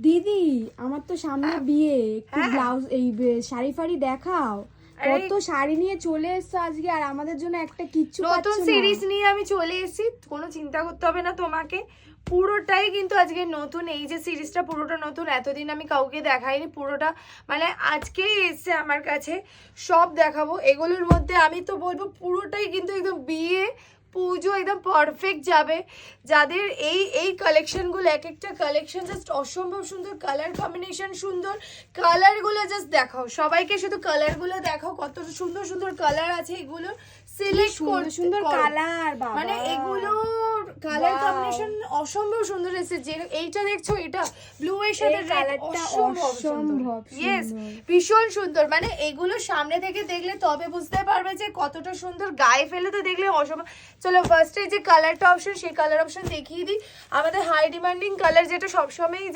দিদি আমার তো সামনে বিয়ে, একটু ব্লাউজ এই শাড়ি ফাড়ি দেখাও। কত শাড়ি নিয়ে চলে এসছো আজকে, আর আমাদের জন্য একটা কিচ্ছু পাচ্ছ নতুন না। সিরিজ নিয়ে আমি চলে এসেছি, কোনো চিন্তা করতে হবে না তোমাকে। পুরোটাই কিন্তু আজকে নতুন, এই যে সিরিজটা পুরোটা নতুন, এতদিন আমি কাউকে দেখাইনি, পুরোটা মানে আজকেই এসছে আমার কাছে। সব দেখাবো এগুলোর মধ্যে, আমি তো বলবো পুরোটাই কিন্তু একদম বিয়ে পুজো একদম পারফেক্ট যাবে। যাদের এই এই কালেকশনগুলো, এক একটা কালেকশন জাস্ট অসম্ভব সুন্দর, কালার কম্বিনেশন সুন্দর, কালারগুলো জাস্ট দেখাও সবাইকে, শুধু কালারগুলো দেখাও, কত সুন্দর সুন্দর কালার আছে এগুলো সিলেক্ট সুন্দর সুন্দর কালার, মানে এগুলো কালার কম্বিনেশন অসম্ভব সুন্দর এসেছে। যে এইটা দেখছো, এটা ব্লু এর সাথে কালারটা অসম্ভব ইয়েস, ভীষণ সুন্দর। মানে এগুলো সামনে থেকে দেখলে তবে বুঝতে পারবে যে কতটা সুন্দর, গায়ে ফেলে তো দেখলে অসম্ভব। চলো ফার্স্টে যে কালারটা অপশন, সেই কালার অপশন দেখিয়ে দিই। আমাদের হাই ডিমান্ডিং কালার, যেটা সবসময়